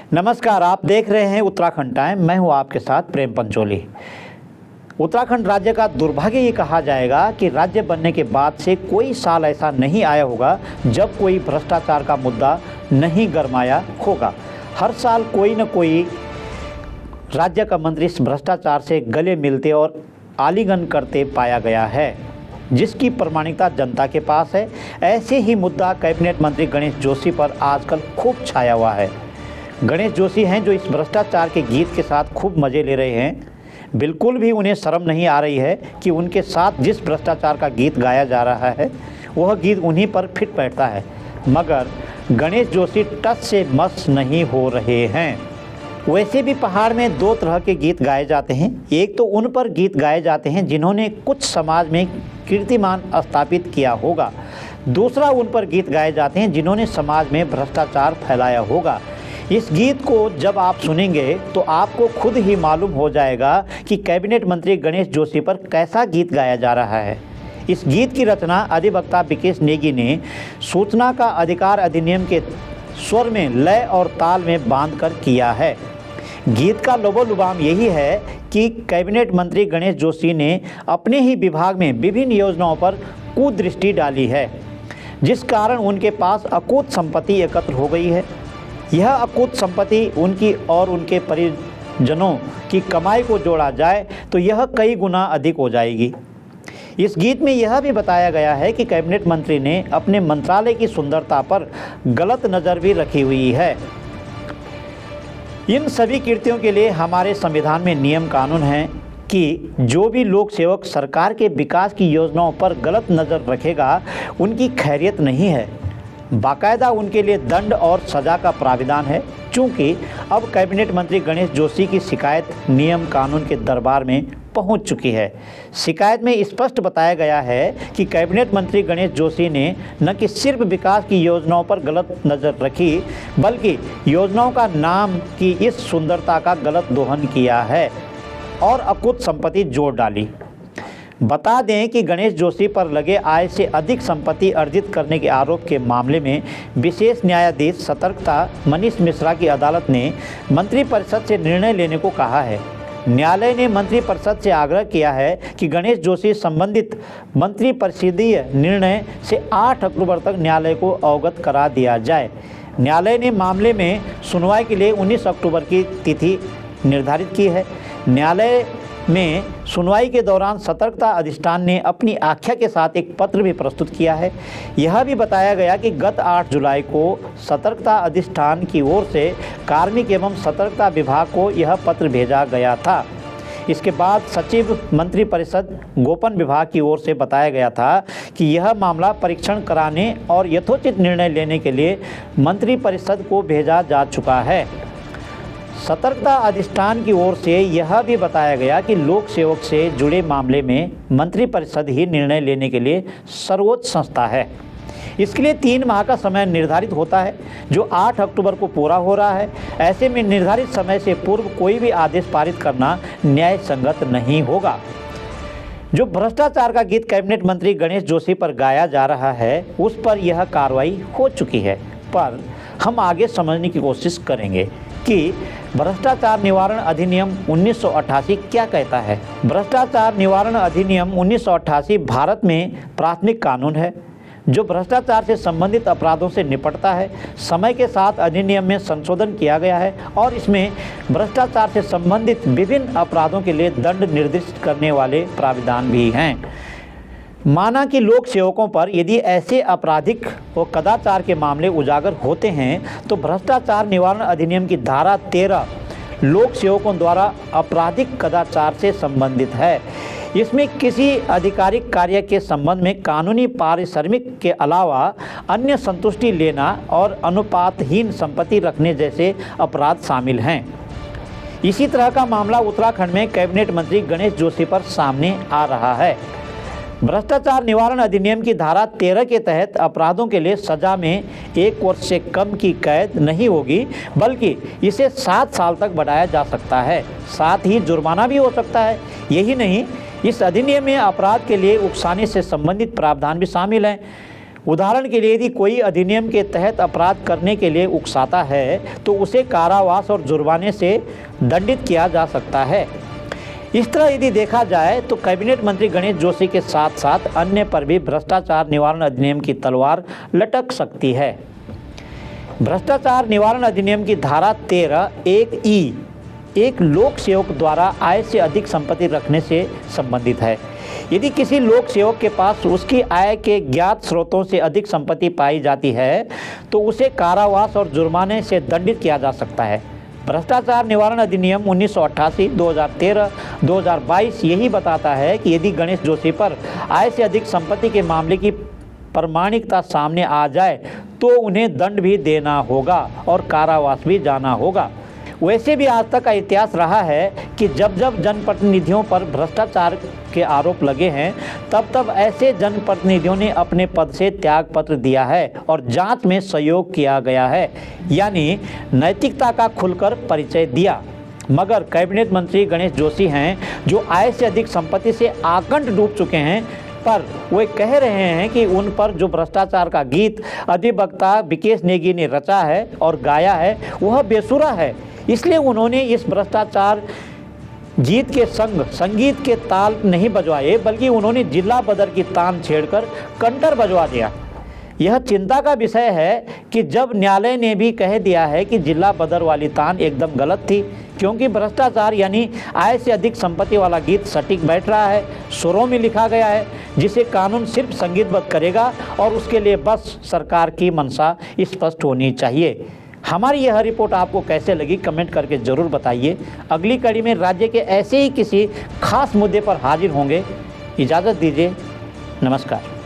नमस्कार, आप देख रहे हैं उत्तराखंड टाइम। मैं हूं आपके साथ प्रेम पंचोली। उत्तराखंड राज्य का दुर्भाग्य ये कहा जाएगा कि राज्य बनने के बाद से कोई साल ऐसा नहीं आया होगा जब कोई भ्रष्टाचार का मुद्दा नहीं गरमाया होगा। हर साल कोई न कोई राज्य का मंत्री इस भ्रष्टाचार से गले मिलते और आलिंगन करते पाया गया है, जिसकी प्रामाणिकता जनता के पास है। ऐसे ही मुद्दा कैबिनेट मंत्री गणेश जोशी पर आजकल खूब छाया हुआ है। गणेश जोशी हैं जो इस भ्रष्टाचार के गीत के साथ खूब मज़े ले रहे हैं। बिल्कुल भी उन्हें शर्म नहीं आ रही है कि उनके साथ जिस भ्रष्टाचार का गीत गाया जा रहा है वह गीत उन्हीं पर फिट बैठता है, मगर गणेश जोशी टस से मस नहीं हो रहे हैं। वैसे भी पहाड़ में दो तरह के गीत गाए जाते हैं। एक तो उन पर गीत गाए जाते हैं जिन्होंने कुछ समाज में कीर्तिमान स्थापित किया होगा, दूसरा उन पर गीत गाए जाते हैं जिन्होंने समाज में भ्रष्टाचार फैलाया होगा। इस गीत को जब आप सुनेंगे तो आपको खुद ही मालूम हो जाएगा कि कैबिनेट मंत्री गणेश जोशी पर कैसा गीत गाया जा रहा है। इस गीत की रचना अधिवक्ता विकेश नेगी ने सूचना का अधिकार अधिनियम के स्वर में, लय और ताल में बांधकर किया है। गीत का लबोलुबाम यही है कि कैबिनेट मंत्री गणेश जोशी ने अपने ही विभाग में विभिन्न योजनाओं पर कुदृष्टि डाली है, जिस कारण उनके पास अकूत संपत्ति एकत्र हो गई है। यह अकूत संपत्ति उनकी और उनके परिजनों की कमाई को जोड़ा जाए तो यह कई गुना अधिक हो जाएगी। इस गीत में यह भी बताया गया है कि कैबिनेट मंत्री ने अपने मंत्रालय की सुंदरता पर गलत नज़र भी रखी हुई है। इन सभी कृत्यों के लिए हमारे संविधान में नियम कानून हैं कि जो भी लोक सेवक सरकार के विकास की योजनाओं पर गलत नज़र रखेगा उनकी खैरियत नहीं है। बाकायदा उनके लिए दंड और सज़ा का प्राविधान है। चूँकि अब कैबिनेट मंत्री गणेश जोशी की शिकायत नियम कानून के दरबार में पहुंच चुकी है। शिकायत में स्पष्ट बताया गया है कि कैबिनेट मंत्री गणेश जोशी ने न कि सिर्फ विकास की योजनाओं पर गलत नज़र रखी, बल्कि योजनाओं का नाम की इस सुंदरता का गलत दोहन किया है और अकूत संपत्ति जोड़ डाली। बता दें कि गणेश जोशी पर लगे आय से अधिक संपत्ति अर्जित करने के आरोप के मामले में विशेष न्यायाधीश सतर्कता मनीष मिश्रा की अदालत ने मंत्रिपरिषद से निर्णय लेने को कहा है। न्यायालय ने मंत्रिपरिषद से आग्रह किया है कि गणेश जोशी संबंधित मंत्रिपरिषदीय निर्णय से 8 अक्टूबर तक न्यायालय को अवगत करा दिया जाए। न्यायालय ने मामले में सुनवाई के लिए 19 अक्टूबर की तिथि निर्धारित की है। न्यायालय में सुनवाई के दौरान सतर्कता अधिष्ठान ने अपनी आख्या के साथ एक पत्र भी प्रस्तुत किया है। यह भी बताया गया कि गत 8 जुलाई को सतर्कता अधिष्ठान की ओर से कार्मिक एवं सतर्कता विभाग को यह पत्र भेजा गया था। इसके बाद सचिव मंत्रिपरिषद गोपन विभाग की ओर से बताया गया था कि यह मामला परीक्षण कराने और यथोचित निर्णय लेने के लिए मंत्रिपरिषद को भेजा जा चुका है। सतर्कता अधिष्ठान की ओर से यह भी बताया गया कि लोक सेवक से जुड़े मामले में मंत्रिपरिषद ही निर्णय लेने के लिए सर्वोच्च संस्था है। इसके लिए 3 माह का समय निर्धारित होता है, जो 8 अक्टूबर को पूरा हो रहा है। ऐसे में निर्धारित समय से पूर्व कोई भी आदेश पारित करना न्याय संगत नहीं होगा। जो भ्रष्टाचार का गीत कैबिनेट मंत्री गणेश जोशी पर गाया जा रहा है, उस पर यह कार्रवाई हो चुकी है, पर हम आगे समझने की कोशिश करेंगे कि भ्रष्टाचार निवारण अधिनियम 1988 क्या कहता है। भ्रष्टाचार निवारण अधिनियम 1988 भारत में प्राथमिक कानून है जो भ्रष्टाचार से संबंधित अपराधों से निपटता है। समय के साथ अधिनियम में संशोधन किया गया है और इसमें भ्रष्टाचार से संबंधित विभिन्न अपराधों के लिए दंड निर्दिष्ट करने वाले प्राविधान भी हैं। माना कि लोक सेवकों पर यदि ऐसे आपराधिक और कदाचार के मामले उजागर होते हैं तो भ्रष्टाचार निवारण अधिनियम की धारा 13 लोक सेवकों द्वारा आपराधिक कदाचार से संबंधित है। इसमें किसी आधिकारिक कार्य के संबंध में कानूनी पारिश्रमिक के अलावा अन्य संतुष्टि लेना और अनुपातहीन संपत्ति रखने जैसे अपराध शामिल हैं। इसी तरह का मामला उत्तराखंड में कैबिनेट मंत्री गणेश जोशी पर सामने आ रहा है। भ्रष्टाचार निवारण अधिनियम की धारा 13 के तहत अपराधों के लिए सजा में 1 वर्ष से कम की कैद नहीं होगी, बल्कि इसे 7 साल तक बढ़ाया जा सकता है। साथ ही जुर्माना भी हो सकता है। यही नहीं, इस अधिनियम में अपराध के लिए उकसाने से संबंधित प्रावधान भी शामिल हैं। उदाहरण के लिए यदि कोई अधिनियम के तहत अपराध करने के लिए उकसाता है तो उसे कारावास और जुर्माने से दंडित किया जा सकता है। इस तरह यदि देखा जाए तो कैबिनेट मंत्री गणेश जोशी के साथ साथ अन्य पर भी भ्रष्टाचार निवारण अधिनियम की तलवार लटक सकती है। भ्रष्टाचार निवारण अधिनियम की धारा 13(1)(e) एक लोक सेवक द्वारा आय से अधिक संपत्ति रखने से संबंधित है। यदि किसी लोक सेवक के पास उसकी आय के ज्ञात स्रोतों से अधिक संपत्ति पाई जाती है तो उसे कारावास और जुर्माने से दंडित किया जा सकता है। भ्रष्टाचार निवारण अधिनियम 1988, 2013, 2022 यही बताता है कि यदि गणेश जोशी पर आय से अधिक संपत्ति के मामले की प्रामाणिकता सामने आ जाए तो उन्हें दंड भी देना होगा और कारावास भी जाना होगा। वैसे भी आज तक का इतिहास रहा है कि जब जब जनप्रतिनिधियों पर भ्रष्टाचार के आरोप लगे हैं तब तब ऐसे जनप्रतिनिधियों ने अपने पद से त्यागपत्र दिया है और जांच में सहयोग किया गया है, यानी नैतिकता का खुलकर परिचय दिया। मगर कैबिनेट मंत्री गणेश जोशी हैं जो आय से अधिक संपत्ति से आकंठ डूब चुके हैं, पर वे कह रहे हैं कि उन पर जो भ्रष्टाचार का गीत अधिवक्ता विकेश नेगी ने रचा है और गाया है वह बेसुरा है। इसलिए उन्होंने इस भ्रष्टाचार गीत के संगीत के ताल नहीं बजवाए, बल्कि उन्होंने जिला बदर की तान छेड़कर कंटर बजवा दिया। यह चिंता का विषय है कि जब न्यायालय ने भी कह दिया है कि जिला बदर वाली तान एकदम गलत थी, क्योंकि भ्रष्टाचार यानी आय से अधिक संपत्ति वाला गीत सटीक बैठ रहा है, सुरों में लिखा गया है, जिसे कानून सिर्फ संगीतबद्ध करेगा और उसके लिए बस सरकार की मंशा स्पष्ट होनी चाहिए। हमारी यह रिपोर्ट आपको कैसे लगी कमेंट करके ज़रूर बताइए। अगली कड़ी में राज्य के ऐसे ही किसी खास मुद्दे पर हाजिर होंगे। इजाज़त दीजिए, नमस्कार।